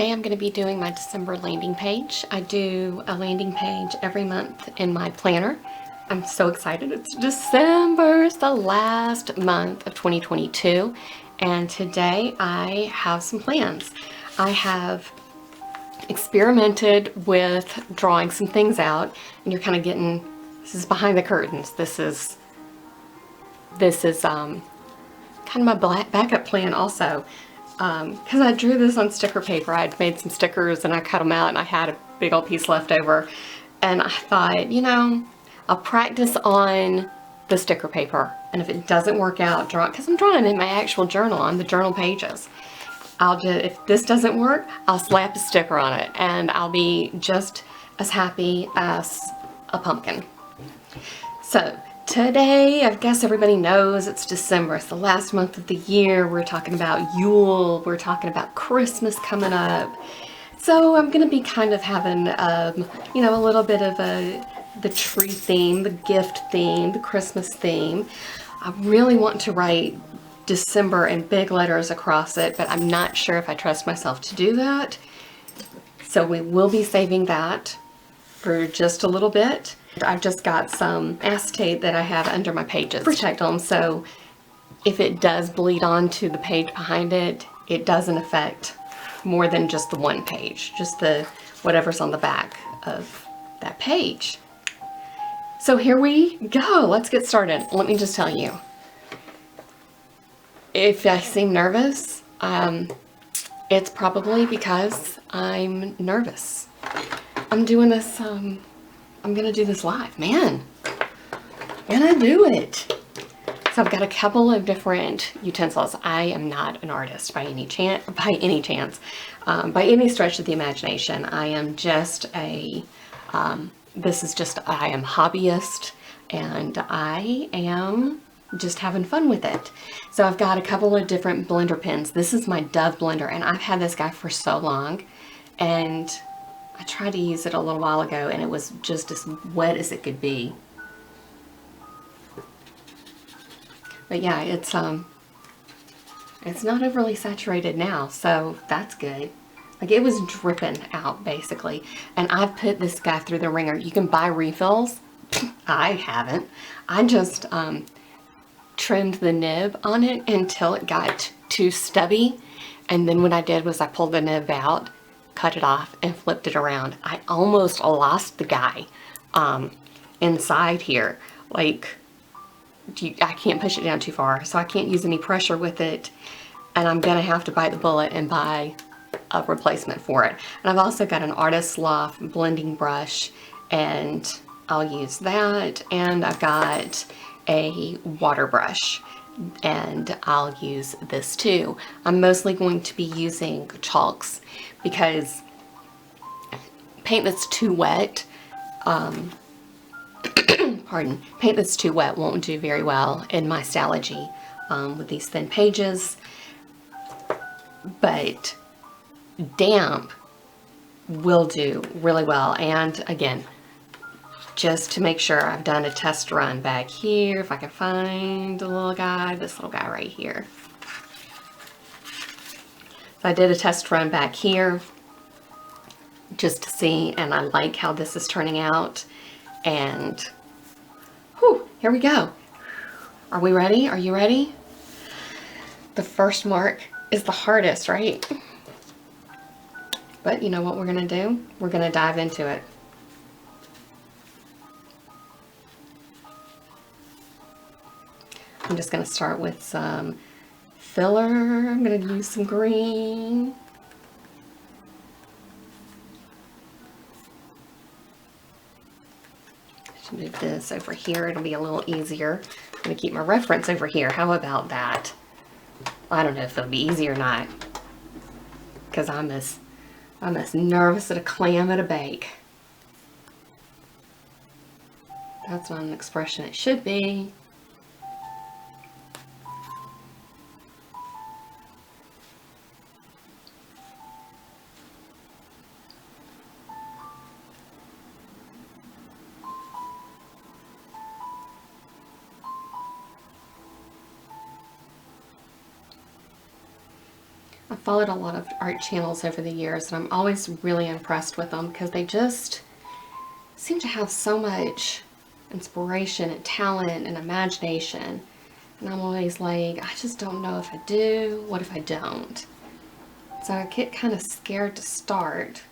Today I'm going to be doing my December landing page. I do a landing page every month in my planner. I'm so excited. It's December. It's the last month of 2022. And today I have some plans. I have experimented with drawing some things out, and you're kind of getting, this is behind the curtains. This is kind of my backup plan also. Because I drew this on sticker paper. I'd made some stickers and I cut them out and I had a big old piece left over. And I thought, you know, I'll practice on the sticker paper. And if it doesn't work out, because I'm drawing in my actual journal on the journal pages. If this doesn't work, I'll slap a sticker on it and I'll be just as happy as a pumpkin. So today, I guess everybody knows it's December. It's the last month of the year. We're talking about Yule. We're talking about Christmas coming up. So I'm going to be kind of having, you know, a little bit of the tree theme, the gift theme, the Christmas theme. I really want to write December in big letters across it, but I'm not sure if I trust myself to do that. So we will be saving that for just a little bit. I've just got some acetate that I have under my pages to protect them, so if it does bleed onto the page behind it, it doesn't affect more than just the one page, just the whatever's on the back of that page. So here we go. Let's get started. Let me just tell you, if I seem nervous, it's probably because I'm nervous. I'm doing this, I'm gonna do this live, man. I'm gonna do it. So I've got a couple of different utensils. I am not an artist by any chance, by any stretch of the imagination. I am just a, I am hobbyist, and I am just having fun with it. So I've got a couple of different blender pens. This is my Dove blender, and I've had this guy for so long, and I tried to use it a little while ago and it was just as wet as it could be. But yeah, it's not overly saturated now, so that's good. Like, it was dripping out basically. And I've put this guy through the ringer. You can buy refills. I haven't. I just trimmed the nib on it until it got too stubby. And then what I did was I pulled the nib out, cut it off, and flipped it around. I almost lost the guy inside here. Like, I can't push it down too far, so I can't use any pressure with it, and I'm gonna have to bite the bullet and buy a replacement for it. And I've also got an Artist Loft blending brush, and I'll use that, and I've got a water brush, and I'll use this too. I'm mostly going to be using chalks because paint that's too wet, paint that's too wet won't do very well in my Stalogy with these thin pages, but damp will do really well. And again, just to make sure, I've done a test run back here, if I can find the little guy, this little guy right here. So I did a test run back here just to see, and I like how this is turning out. And whew, here we go. Are we ready? Are you ready? The first mark is the hardest, right? But you know what we're gonna do? We're gonna dive into it. I'm just gonna start with some filler. I'm gonna use some green. Move this over here, it'll be a little easier. I'm gonna keep my reference over here. How about that? I don't know if it'll be easy or not, because I'm as nervous as a clam at a bake. That's not an expression it should be. I've followed a lot of art channels over the years, and I'm always really impressed with them because they just seem to have so much inspiration and talent and imagination. And I'm always like, I just don't know if I do. What if I don't? So I get kind of scared to start.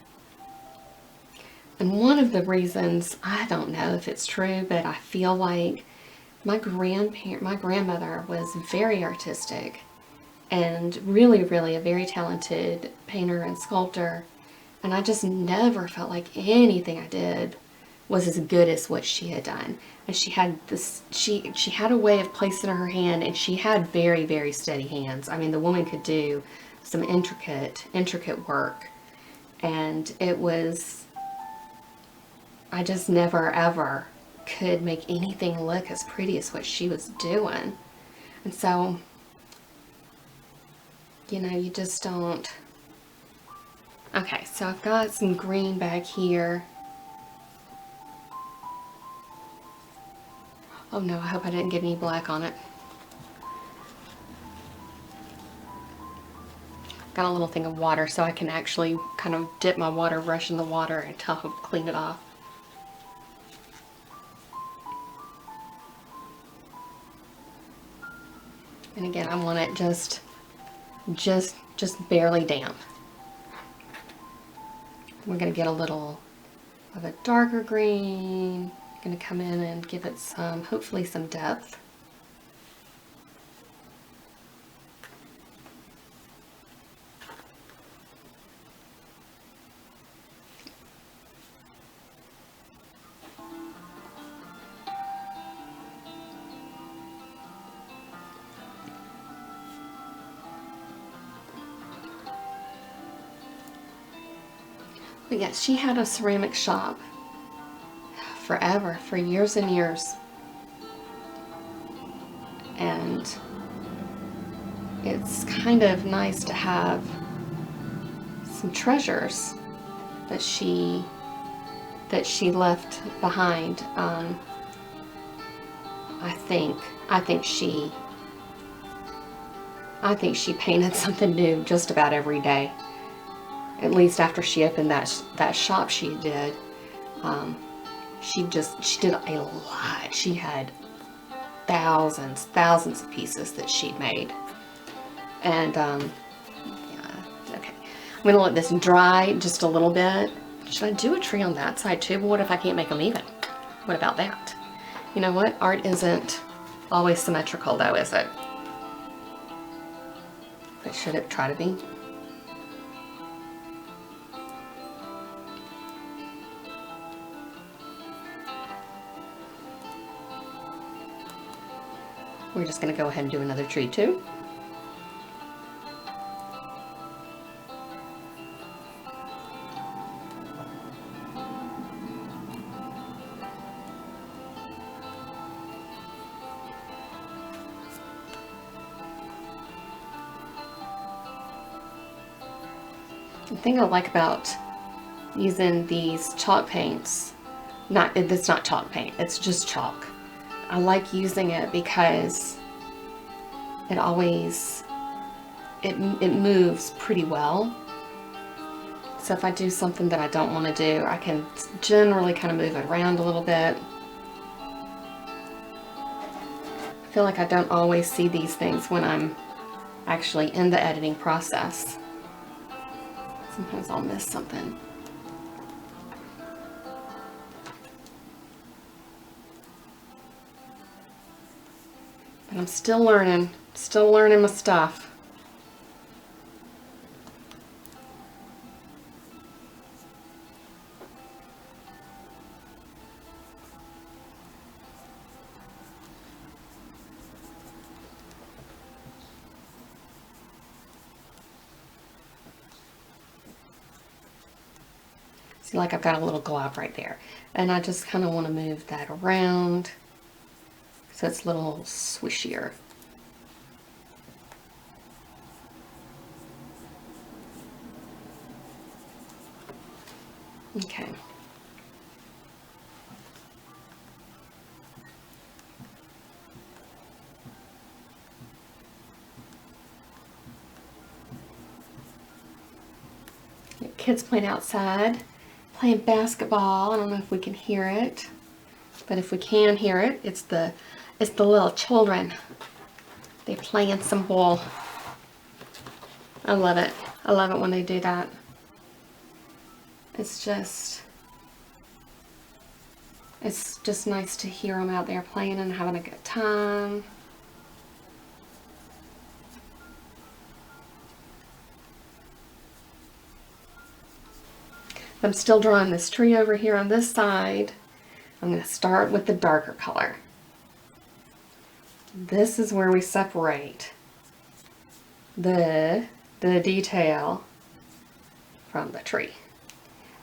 And one of the reasons, I don't know if it's true, but I feel like my grandmother was very artistic and really, really a very talented painter and sculptor. And I just never felt like anything I did was as good as what she had done. And she had this, she had a way of placing her hand, and she had very, very steady hands. I mean, the woman could do some intricate work. And it was, I just never ever could make anything look as pretty as what she was doing. And so, you know, you just don't. Okay, so I've got some green back here. Oh no, I hope I didn't get any black on it. Got a little thing of water so I can actually kind of dip my water brush in the water until I clean it off. And again, I want it just barely damp. We're going to get a little of a darker green. Going to come in and give it some, hopefully some depth. But yes, she had a ceramic shop forever, for years and years. And it's kind of nice to have some treasures that she left behind. I think she painted something new just about every day. At least after she opened that shop she did. She did a lot. She had thousands of pieces that she'd made. And yeah, okay. I'm gonna let this dry just a little bit. Should I do a tree on that side too? But what if I can't make them even? What about that? You know what? Art isn't always symmetrical though, is it? But should it try to be? We're just going to go ahead and do another tree too. The thing I like about using these chalk paints, it's not chalk paint, it's just chalk. I like using it because it always, it moves pretty well. So if I do something that I don't want to do, I can generally kind of move it around a little bit. I feel like I don't always see these things when I'm actually in the editing process. Sometimes I'll miss something. But I'm still learning my stuff. See, like I've got a little glob right there. And I just kind of want to move that around so it's a little swishier. Okay. kids playing outside, playing basketball. I don't know if we can hear it, but if we can hear it, it's the little children. They playing some ball. I love it. I love it when they do that. It's just nice to hear them out there playing and having a good time. I'm still drawing this tree over here on this side. I'm going to start with the darker color. This is where we separate the detail from the tree.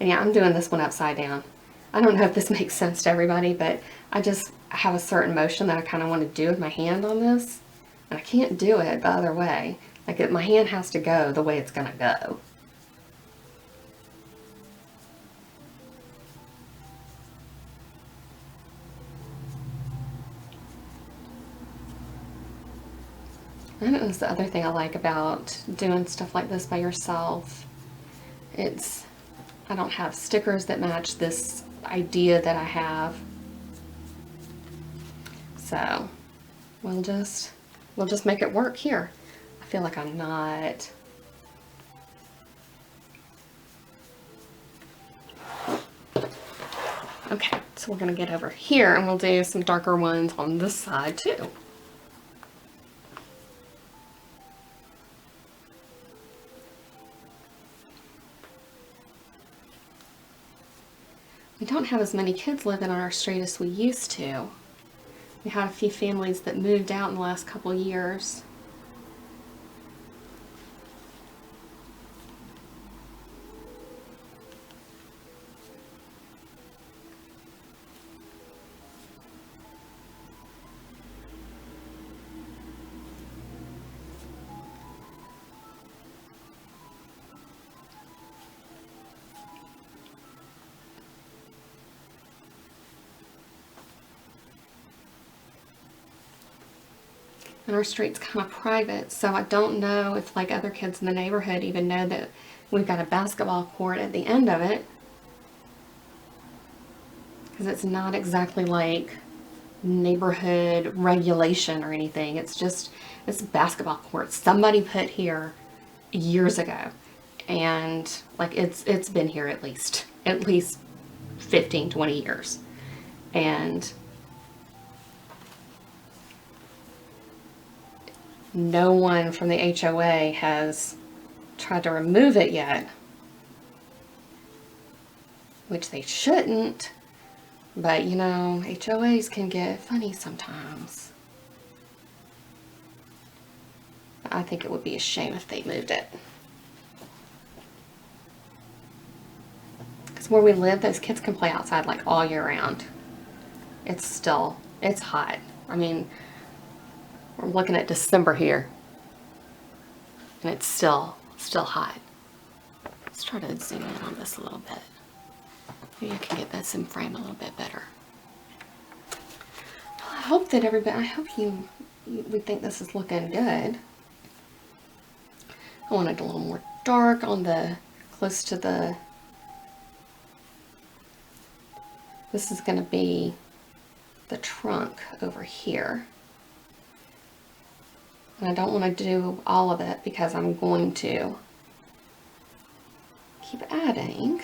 And yeah, I'm doing this one upside down. I don't know if this makes sense to everybody, but I just have a certain motion that I kind of want to do with my hand on this. And I can't do it the other way. Like my hand has to go the way it's going to go. And that's the other thing I like about doing stuff like this by yourself. I don't have stickers that match this idea that I have. So we'll just make it work here. I feel like I'm not. Okay, so we're gonna get over here and we'll do some darker ones on this side too. We don't have as many kids living on our street as we used to. We had a few families that moved out in the last couple of years. And our street's kind of private, so I don't know if like other kids in the neighborhood even know that we've got a basketball court at the end of it. Because it's not exactly like neighborhood regulation or anything. It's a basketball court somebody put here years ago. And like it's been here at least 15, 20 years. And no one from the HOA has tried to remove it yet, which they shouldn't, but you know, HOAs can get funny sometimes. I think it would be a shame if they moved it. Because where we live, those kids can play outside like all year round. It's hot. I mean, we're looking at December here, and it's still hot. Let's try to zoom in on this a little bit. Maybe I can get this in frame a little bit better. I hope you think this is looking good. I want it a little more dark on close to the, this is going to be the trunk over here. And I don't want to do all of it because I'm going to keep adding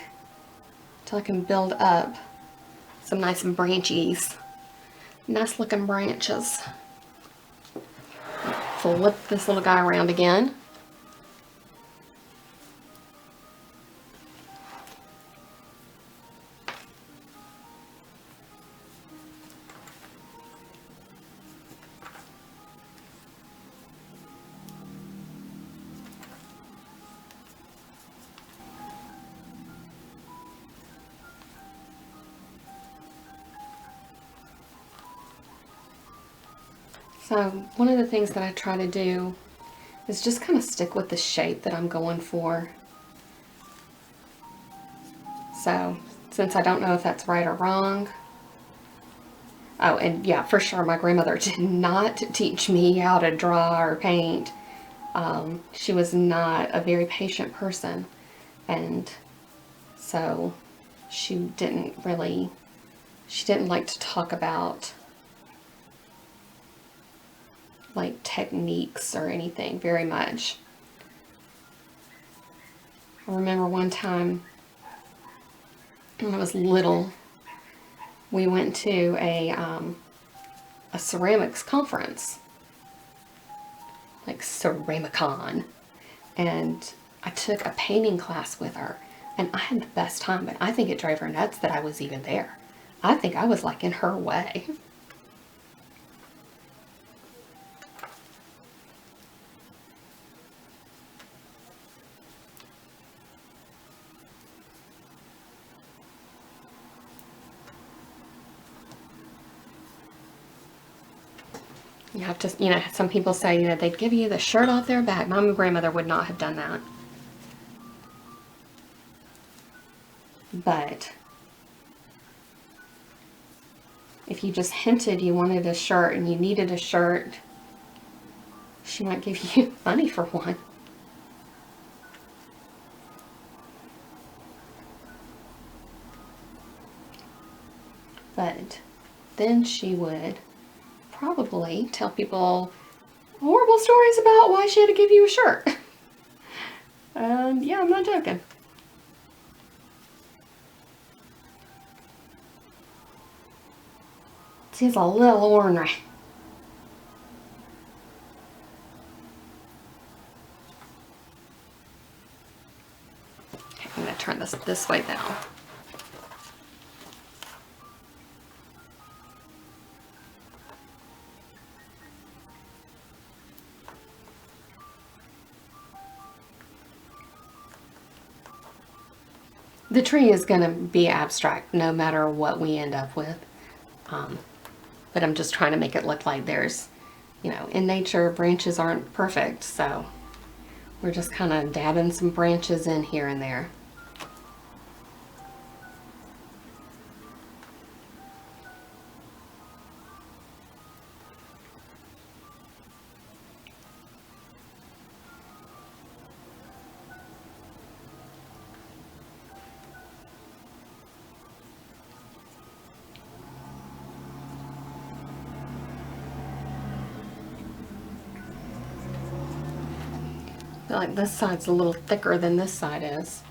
until I can build up some nice branchies. Nice looking branches. Flip this little guy around again. So one of the things that I try to do is just kind of stick with the shape that I'm going for. So since I don't know if that's right or wrong. Oh, and yeah, for sure, my grandmother did not teach me how to draw or paint. She was not a very patient person. And so she didn't like to talk about like techniques or anything very much. I remember one time when I was little, we went to a ceramics conference, like Ceramicon, and I took a painting class with her, and I had the best time, but I think it drove her nuts that I was even there. I think I was like in her way. You have to, some people say, they'd give you the shirt off their back. My grandmother would not have done that. But if you just hinted you wanted a shirt and you needed a shirt, she might give you money for one. But then she would probably tell people horrible stories about why she had to give you a shirt. And yeah, I'm not joking. She's a little ornery. Okay, I'm going to turn this way now. The tree is going to be abstract no matter what we end up with. But I'm just trying to make it look like there's, in nature, branches aren't perfect, so we're just kind of dabbing some branches in here and there. I feel like this side's a little thicker than this side is.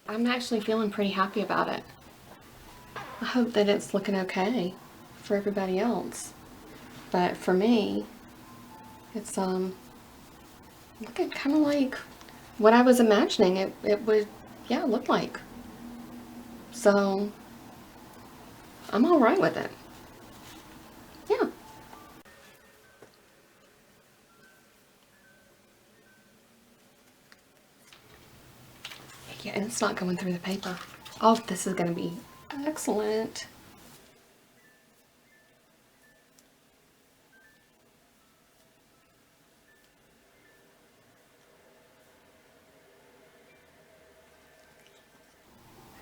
I'm actually feeling pretty happy about it. I hope that it's looking okay for everybody else. But for me, it's looking kind of like what I was imagining it would, look like. So I'm all right with it. Yeah. Yeah, and it's not going through the paper. Oh, this is going to be excellent.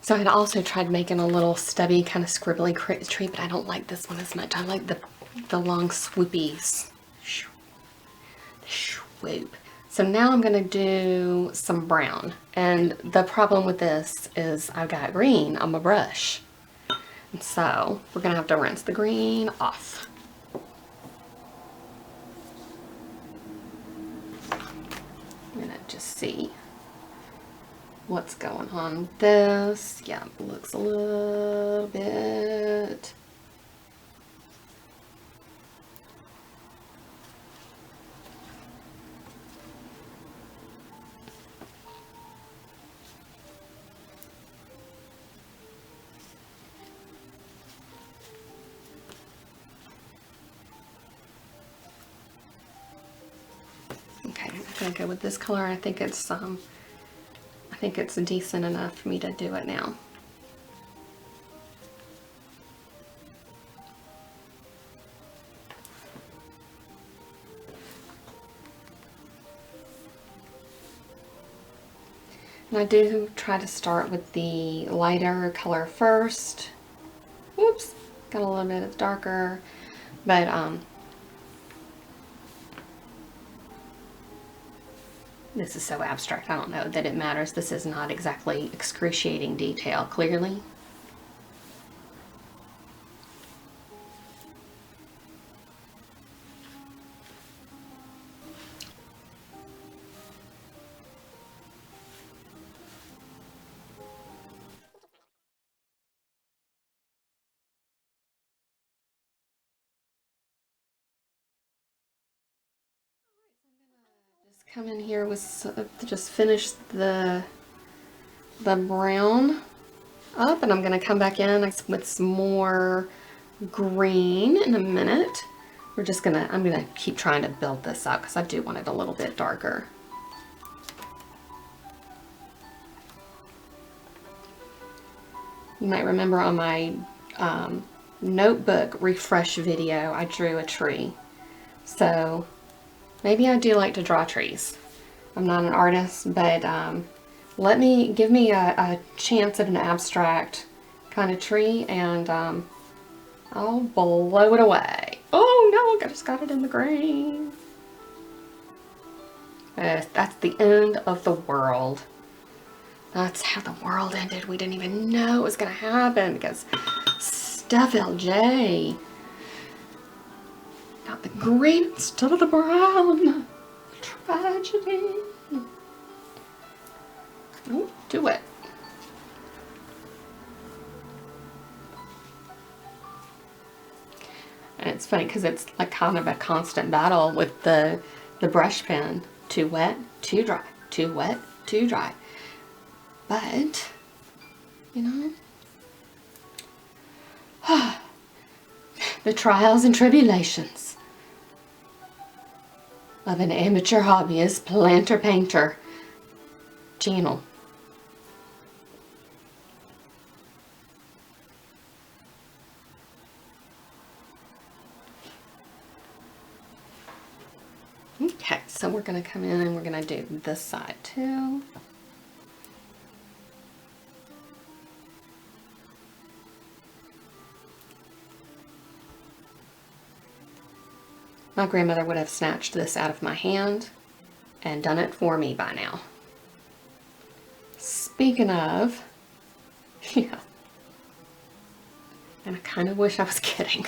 So I had also tried making a little stubby kind of scribbly tree, but I don't like this one as much. I like the long swoopies. Swoop. So now I'm going to do some brown. And the problem with this is I've got green on my brush. And so we're going to have to rinse the green off. I'm going to just see what's going on with this. Yeah, it looks a little bit. Okay, I'm gonna go with this color. I think it's decent enough for me to do it now. And I do try to start with the lighter color first. Whoops, got a little bit of darker, but this is so abstract, I don't know that it matters. This is not exactly excruciating detail, clearly. Just come in here with, just finish the brown up, and I'm gonna come back in with some more green in a minute. I'm gonna keep trying to build this up because I do want it a little bit darker. You might remember on my notebook refresh video, I drew a tree. So maybe I do like to draw trees. I'm not an artist, but give me a chance at an abstract kind of tree, and I'll blow it away. Oh no, I just got it in the green. That's the end of the world. That's how the world ended. We didn't even know it was going to happen because Steph LJ got the green instead of the brown. Tragedy. Ooh, do it. And it's funny because it's like kind of a constant battle with the brush pen. Too wet, too dry, too wet, too dry. But, you know, the trials and tribulations of an amateur hobbyist planter painter channel. Okay, so we're going to come in and we're going to do this side too. My grandmother would have snatched this out of my hand and done it for me by now. Speaking of, yeah, and I kind of wish I was kidding.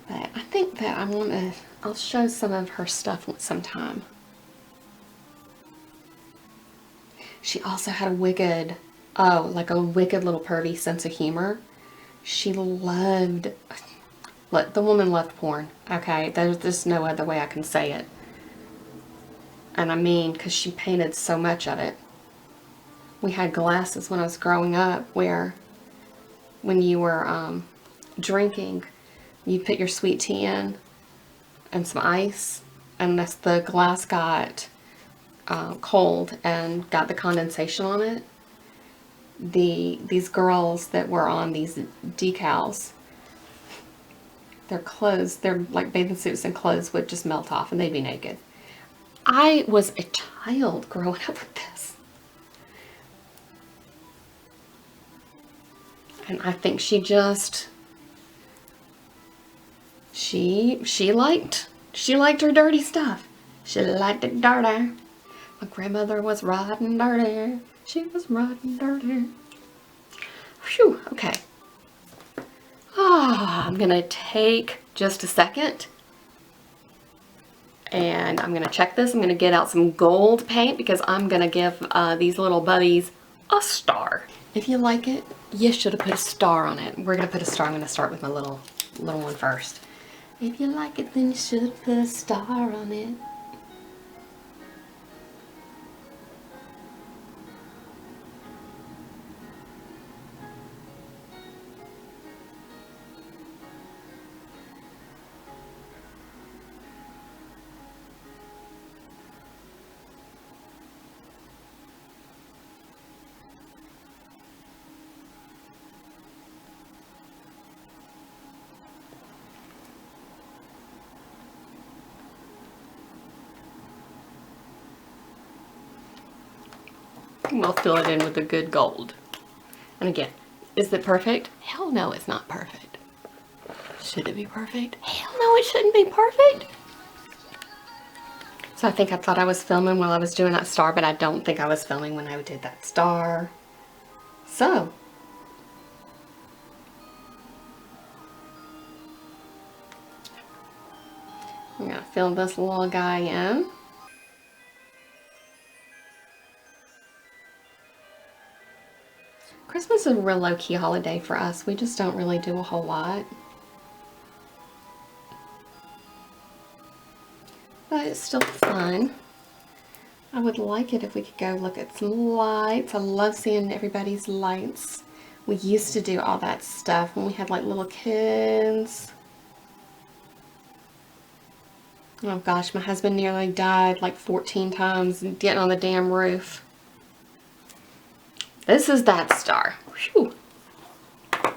But I think that I'll show some of her stuff sometime. She also had a wicked little pervy sense of humor. She loved, look, the woman loved porn, okay? There's just no other way I can say it. And I mean, because she painted so much of it. We had glasses when I was growing up where when you were drinking, you put your sweet tea in and some ice, and the glass got cold and got the condensation on it. These girls that were on these decals, their clothes, their like bathing suits and clothes would just melt off and they'd be naked. I was a child growing up with this. And I think she liked her dirty stuff. She liked it dirty. My grandmother was riding dirty. She was riding dirty. Phew, okay. I'm gonna take just a second and I'm gonna check this. I'm gonna get out some gold paint because I'm gonna give these little bubbies a star. If you like it, you should have put a star on it. We're gonna put a star. I'm gonna start with my little one first. If you like it, then you should put a star on it. We'll fill it in with a good gold. And again, is it perfect? Hell no, it's not perfect. Should it be perfect? Hell no, it shouldn't be perfect. So I think I thought I was filming while I was doing that star, but I don't think I was filming when I did that star. So, I'm gonna fill this little guy in. Christmas is a real low-key holiday for us. We just don't really do a whole lot. But it's still fun. I would like it if we could go look at some lights. I love seeing everybody's lights. We used to do all that stuff when we had like little kids. Oh gosh, my husband nearly died like 14 times getting on the damn roof. This is that star. Whew. I'm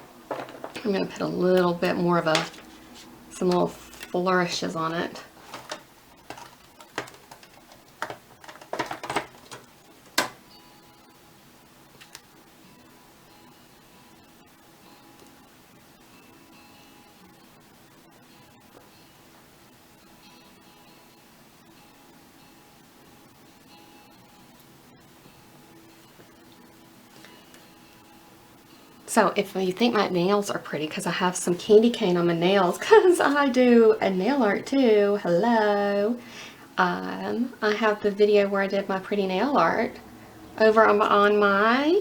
going to put a little bit more of some little flourishes on it. So if you think my nails are pretty, because I have some candy cane on my nails, because I do a nail art too, hello. I have the video where I did my pretty nail art over on my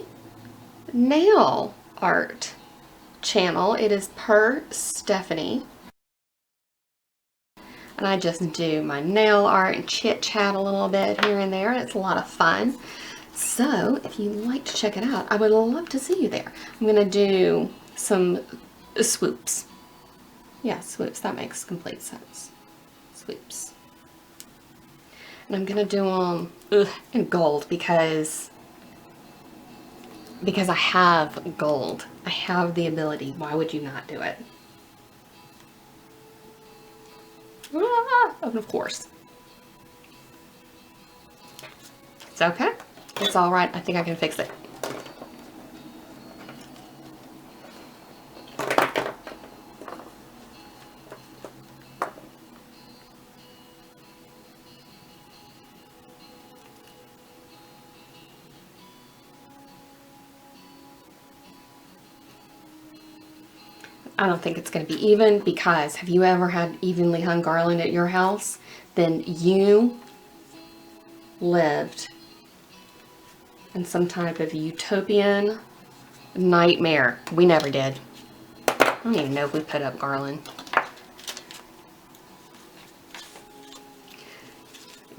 nail art channel. It is Per Stephanie. And I just do my nail art and chit chat a little bit here and there. It's a lot of fun. So, if you'd like to check it out, I would love to see you there. I'm going to do some swoops. Yeah, swoops. That makes complete sense. Swoops. And I'm going to do them in gold because I have gold. I have the ability. Why would you not do it? Ah, of course. It's okay. It's all right. I think I can fix it. I don't think it's going to be even because have you ever had evenly hung garland at your house? Then you lived in some type of utopian nightmare. We never did. I don't even know if we put up garland.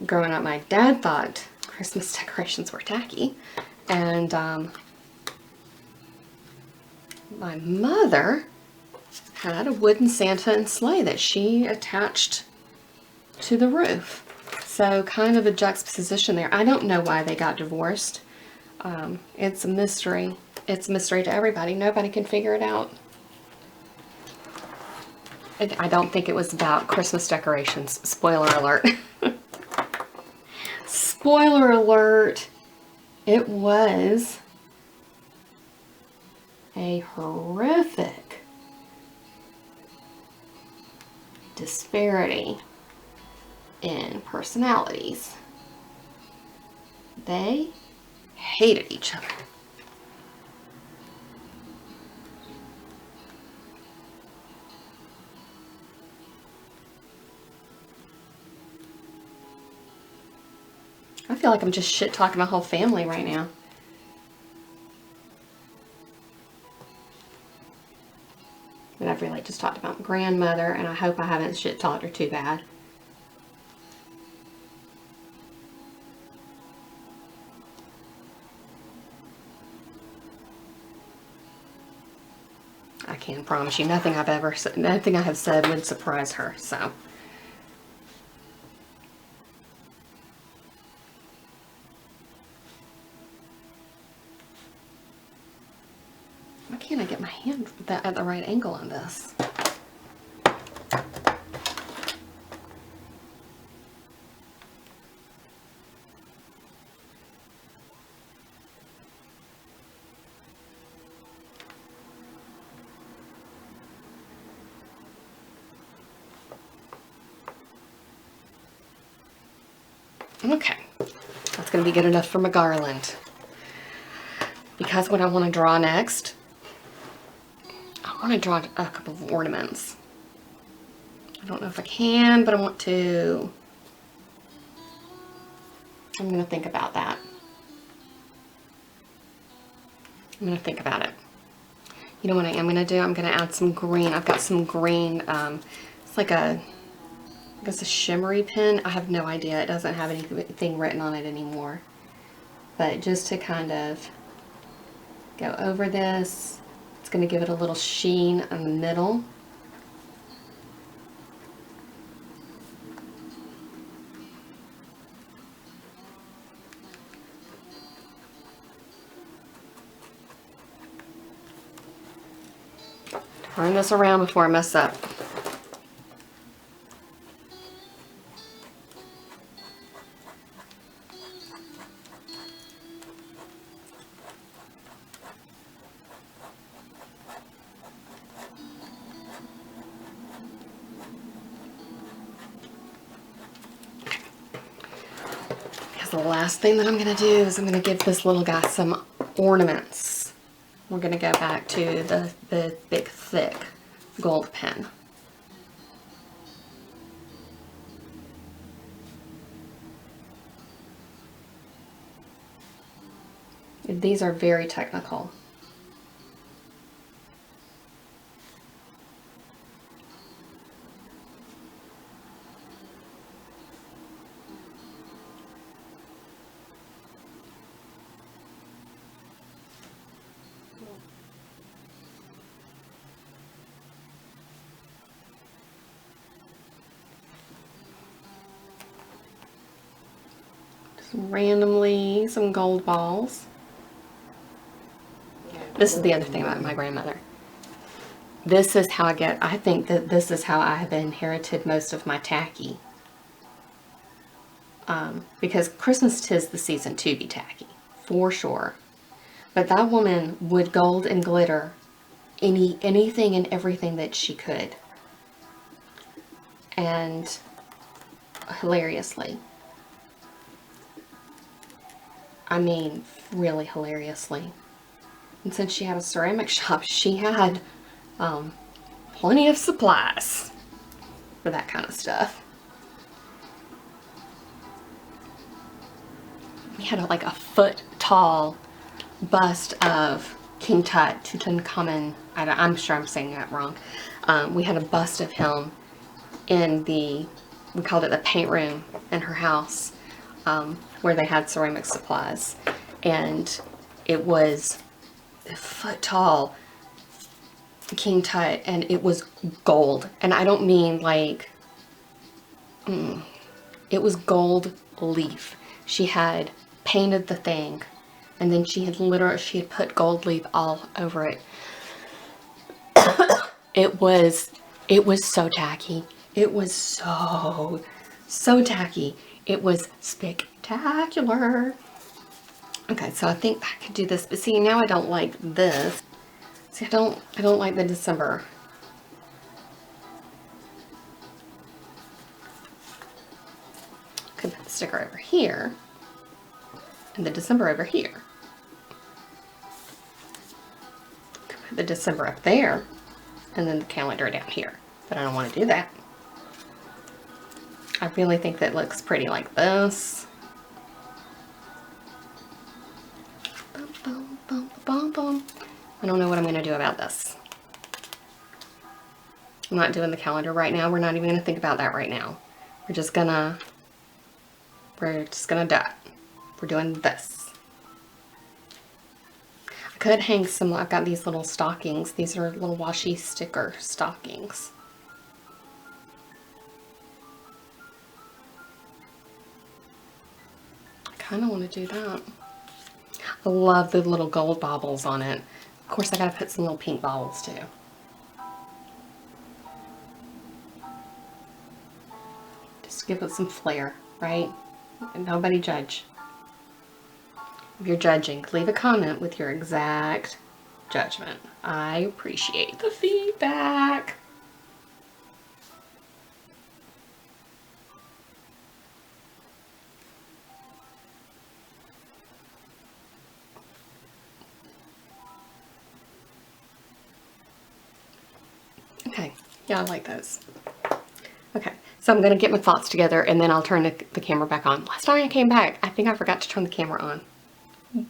Growing up, my dad thought Christmas decorations were tacky, and my mother had a wooden Santa and sleigh that she attached to the roof. So kind of a juxtaposition there. I don't know why they got divorced. It's a mystery. It's a mystery to everybody. Nobody can figure it out. I don't think it was about Christmas decorations. Spoiler alert. Spoiler alert. It was a horrific disparity in personalities. They hated each other. I feel like I'm just shit talking my whole family right now. And I've really just talked about my grandmother, and I hope I haven't shit talked her too bad. I can promise you nothing I have said would surprise her, so. Why can't I get my hand at the right angle on this? Okay, that's gonna be good enough for my garland. Because what I want to draw next, I want to draw a couple of ornaments. I don't know if I can, but I want to. I'm going to think about that. I'm going to think about it. You know what I am going to do? I'm going to add some green. I've got some green. It's like I guess a shimmery pen. I have no idea. It doesn't have anything written on it anymore. But just to kind of go over this, it's going to give it a little sheen in the middle. Turn this around before I mess up. Because the last thing that I'm going to do is I'm going to give this little guy some ornaments. We're going to go back to the big, thick gold pen. These are very technical. Randomly some gold balls. This is the other thing about my grandmother. This is how I think that this is how I have inherited most of my tacky. Because Christmas 'tis the season to be tacky, for sure. But that woman would gold and glitter anything and everything that she could. And hilariously. I mean, really hilariously. And since she had a ceramic shop, she had plenty of supplies for that kind of stuff. We had like a foot tall bust of King Tut, Tutankhamun. I'm sure I'm saying that wrong. We had a bust of him in we called it the paint room in her house, where they had ceramic supplies. And it was a foot tall King Tut, and it was gold. And I don't mean like, it was gold leaf. She had painted the thing, and then she had put gold leaf all over it. It was so tacky. It was so tacky. It was spectacular. Okay, so I think I could do this, but see, now I don't like this. See, I don't like the December. Could put the sticker over here, and the December over here. Could put the December up there, and then the calendar down here. But I don't want to do that. I really think that looks pretty like this. Boom, boom, boom, boom. I don't know what I'm going to do about this. I'm not doing the calendar right now. We're not even going to think about that right now. We're just gonna do it. We're doing this. I could hang some, I've got these little stockings. These are little washi sticker stockings. I kind of want to do that. I love the little gold baubles on it. Of course, I gotta put some little pink baubles too. Just give it some flair, right? And nobody judge. If you're judging, leave a comment with your exact judgment. I appreciate the feedback. Yeah, I like those. Okay, so I'm gonna get my thoughts together and then I'll turn the camera back on. Last time I came back, I think I forgot to turn the camera on.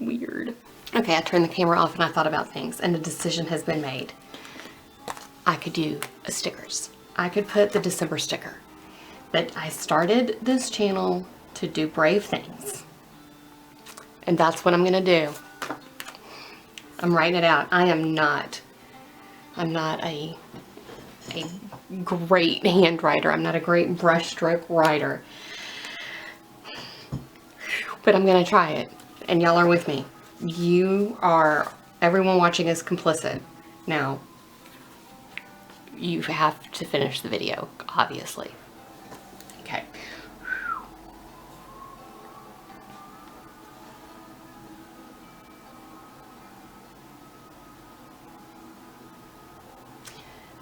Weird. Okay, I turned the camera off and I thought about things and the decision has been made. I could do stickers. I could put the December sticker. But I started this channel to do brave things. And that's what I'm gonna do. I'm writing it out. I'm not a great hand writer. I'm not a great brushstroke writer. But I'm gonna try it. And y'all are with me. Everyone watching is complicit. Now, you have to finish the video, obviously. Okay.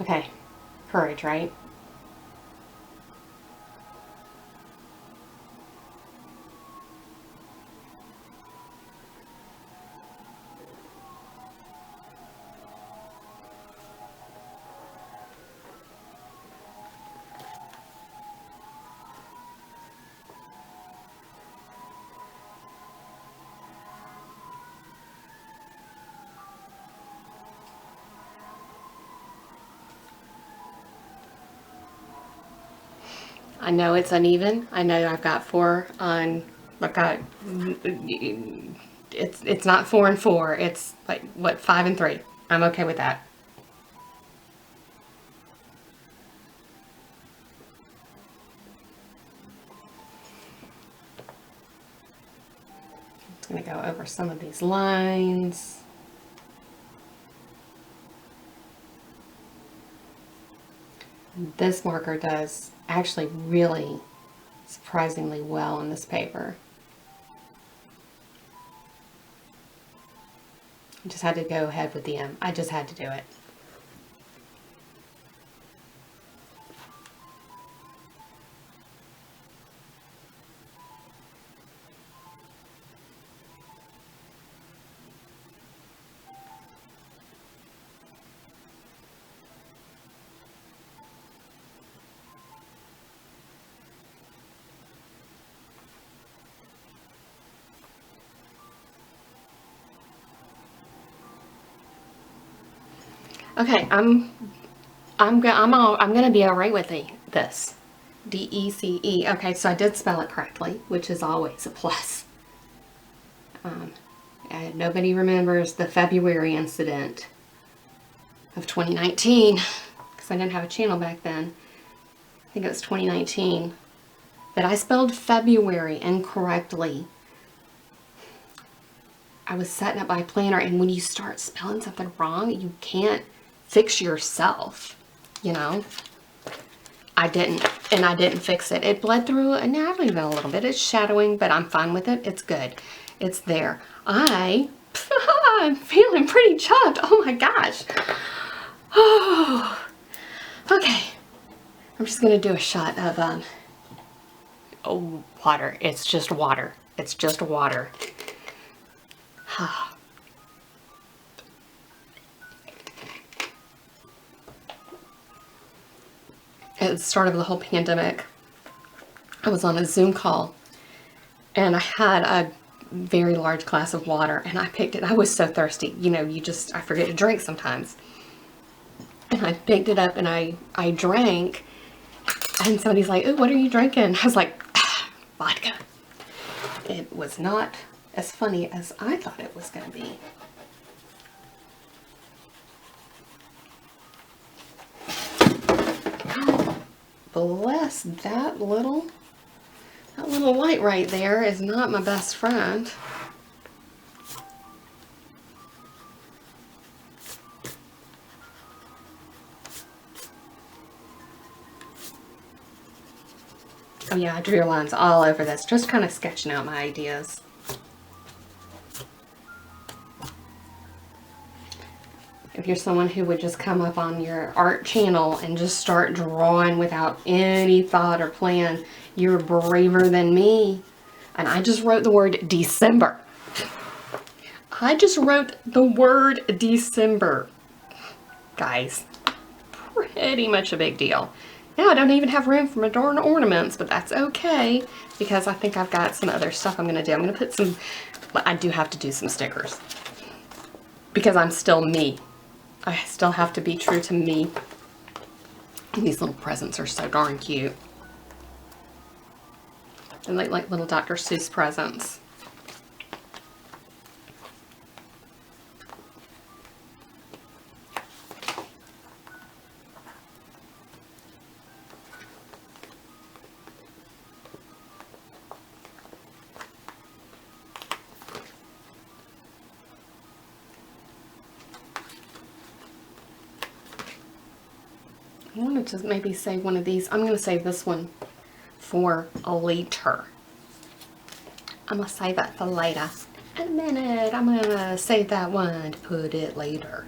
Okay, courage, right? I know it's uneven. I know I've got 4 on, it's not 4 and 4. It's like, what, 5 and 3. I'm okay with that. It's gonna go over some of these lines. This marker does actually really surprisingly well on this paper. I just had to go ahead with the M. I just had to do it. Okay, I'm gonna be alright with this. D-E-C-E. Okay, so I did spell it correctly, which is always a plus. And nobody remembers the February incident of 2019, because I didn't have a channel back then. I think it was 2019. That I spelled February incorrectly. I was setting up my planner, and when you start spelling something wrong, you can't fix yourself, you know. I didn't fix it. It bled through and not even a little bit. It's shadowing, but I'm fine with it. It's good. It's there. I'm feeling pretty chuffed. Oh my gosh. Oh, okay. I'm just gonna do a shot of water. It's just water. It's just water. At the start of the whole pandemic, I was on a Zoom call and I had a very large glass of water and I picked it. I was so thirsty. You know, I forget to drink sometimes. And I picked it up and I drank, and somebody's like, "Ooh, what are you drinking?" I was like, vodka. It was not as funny as I thought it was going to be. Bless that little light right there is not my best friend. Oh yeah, I drew lines all over this, just kind of sketching out my ideas. If you're someone who would just come up on your art channel and just start drawing without any thought or plan, you're braver than me. And I just wrote the word December. I just wrote the word December. Guys, pretty much a big deal. Now I don't even have room for my darn ornaments, but that's okay because I think I've got some other stuff I'm gonna do. I'm gonna put some, I do have to do some stickers because I'm still me. I still have to be true to me. And these little presents are so darn cute. They're like little Dr. Seuss presents. I wanted to maybe save one of these. I'm going to save this one for later. I'm going to save that for later. In a minute, I'm going to save that one to put it later.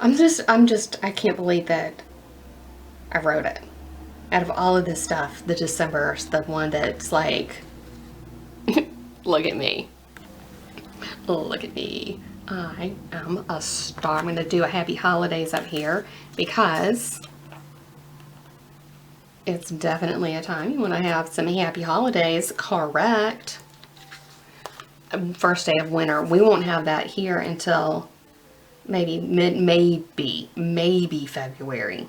I can't believe that I wrote it. Out of all of this stuff, the December is the one that's like, look at me. Look at me. I am a star. I'm going to do a happy holidays up here because it's definitely a time you want to have some happy holidays, correct? First day of winter. We won't have that here until maybe maybe February.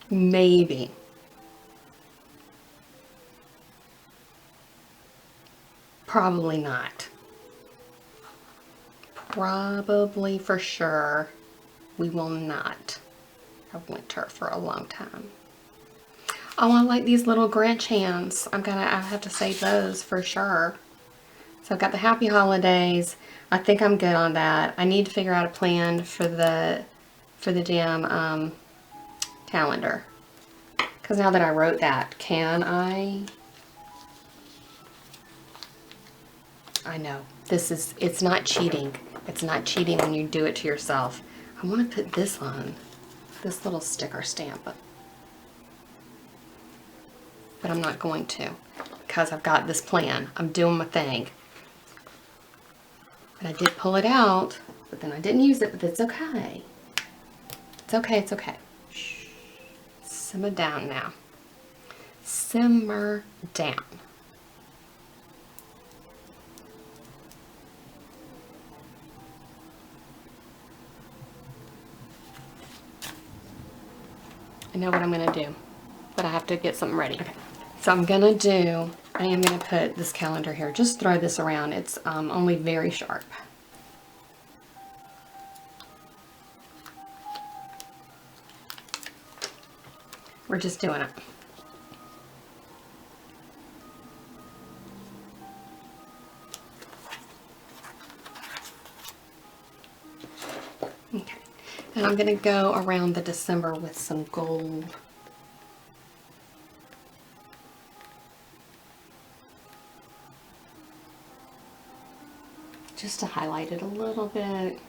Maybe. Probably not. Probably for sure we will not have winter for a long time. Oh, I like these little Grinch hands. I have to save those for sure. So I've got the happy holidays. I think I'm good on that. I need to figure out a plan for the damn calendar. Because now that I wrote that, can I know. It's not cheating. It's not cheating when you do it to yourself. I want to put this on, this little sticker stamp, but I'm not going to because I've got this plan. I'm doing my thing. But I did pull it out, but then I didn't use it, but it's okay. It's okay, it's okay. Shh. Simmer down now. Simmer down. I know what I'm going to do, but I have to get something ready. Okay. So I am going to put this calendar here. Just throw this around. It's only very sharp. We're just doing it. Okay. And I'm going to go around the December with some gold. Just to highlight it a little bit.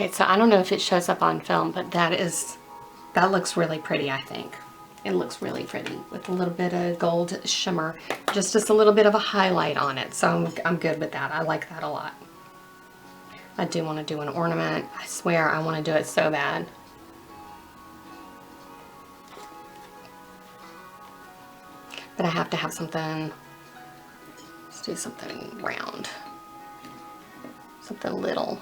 Okay, so I don't know if it shows up on film, but that looks really pretty, I think. It looks really pretty with a little bit of gold shimmer, just a little bit of a highlight on it. So I'm good with that. I like that a lot. I do want to do an ornament. I swear I want to do it so bad. But I have to have something, let's do something round, something little.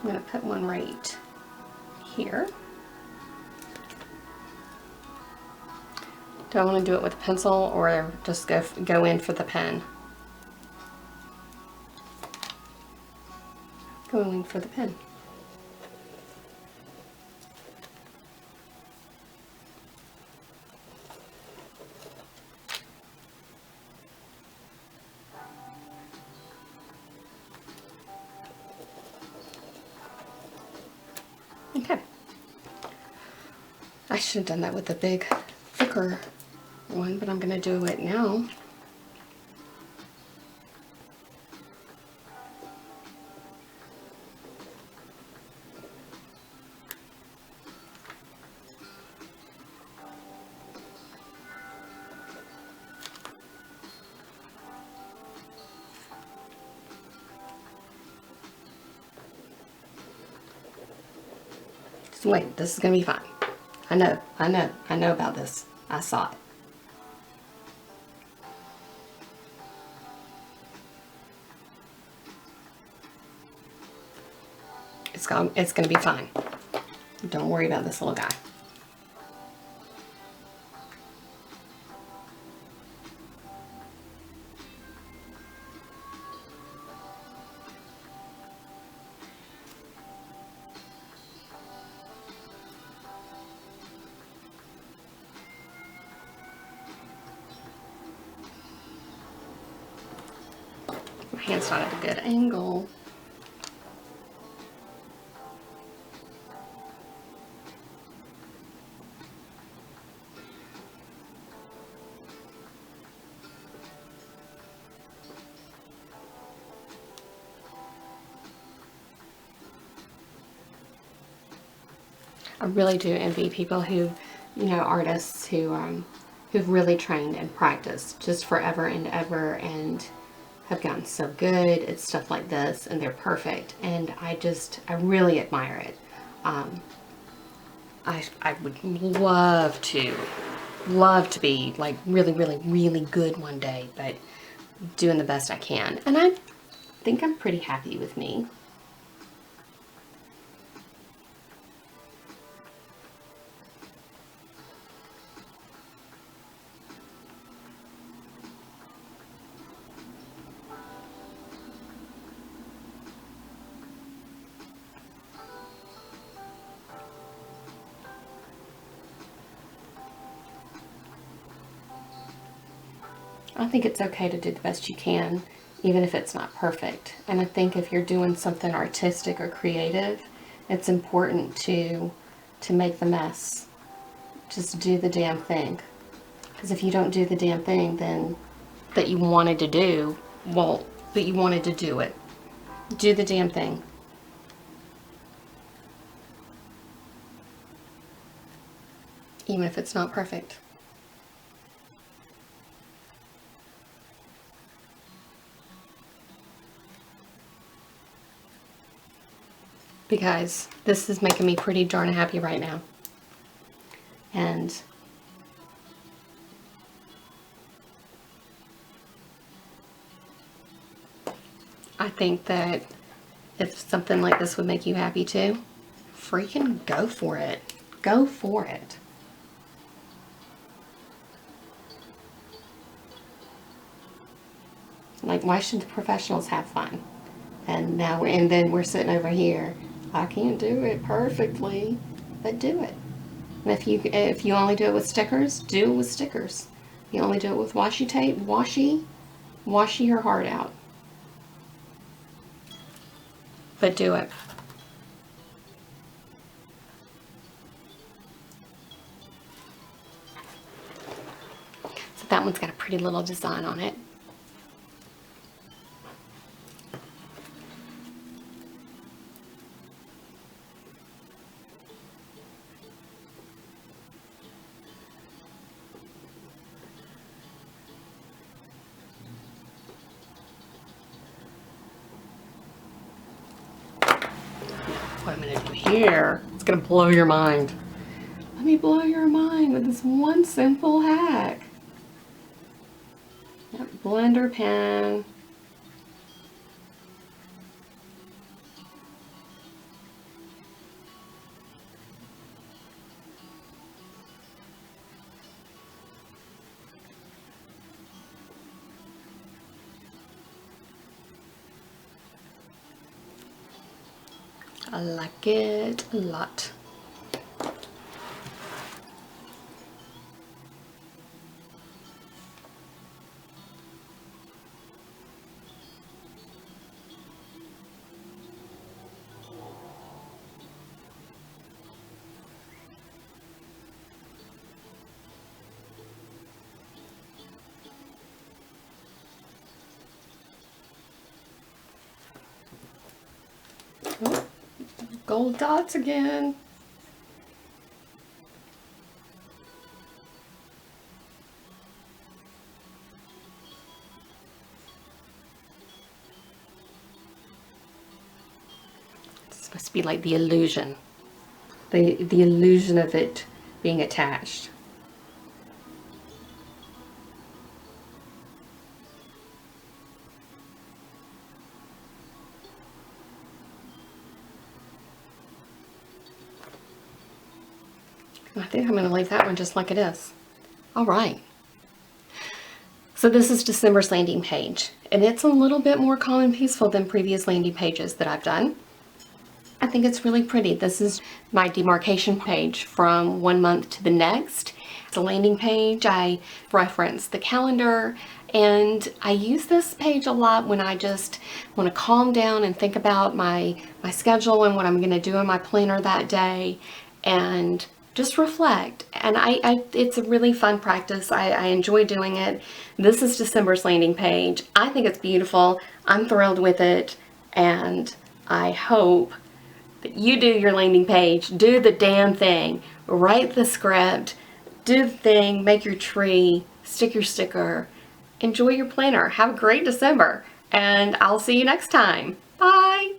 I'm going to put one right here. Do I want to do it with a pencil or just go in for the pen? Going for the pen. Okay. I should have done that with the big, thicker one, but I'm going to do it now. Just wait, this is going to be fine. I know about this. I saw it. It's going to be fine. Don't worry about this little guy. My hand's not at a good angle. I really do envy people who, artists who've really trained and practiced just forever and ever and have gotten so good at stuff like this, and they're perfect. And I really admire it. I would love to be like really, really, really good one day, but doing the best I can. And I think I'm pretty happy with me. I think it's okay to do the best you can, even if it's not perfect. And I think if you're doing something artistic or creative, it's important to make the mess. Just do the damn thing. Because if you don't do the damn thing then that you wanted to do, well, that you wanted to do it. Do the damn thing. Even if it's not perfect. Because this is making me pretty darn happy right now. And I think that if something like this would make you happy too, freaking go for it. Go for it. Like, why should the professionals have fun? And then we're sitting over here. I can't do it perfectly, but do it. And if you only do it with stickers, do it with stickers. If you only do it with washi tape, washi your heart out. But do it. That one's got a pretty little design on it. What I'm going to do here, it's going to blow your mind. Let me blow your mind with this one simple hack. Yep, blender pen. I like it a lot. Oh, gold dots again. It's supposed to be like the illusion. The illusion of it being attached. I think I'm going to leave that one just like it is. All right. So this is December's landing page, and it's a little bit more calm and peaceful than previous landing pages that I've done. I think it's really pretty. This is my demarcation page from one month to the next. It's a landing page. I reference the calendar, and I use this page a lot when I just want to calm down and think about my schedule and what I'm going to do in my planner that day, and just reflect. And it's a really fun practice. I enjoy doing it. This is December's landing page. I think it's beautiful. I'm thrilled with it, and I hope that you do your landing page. Do the damn thing. Write the script. Do the thing. Make your tree. Stick your sticker. Enjoy your planner. Have a great December, and I'll see you next time. Bye.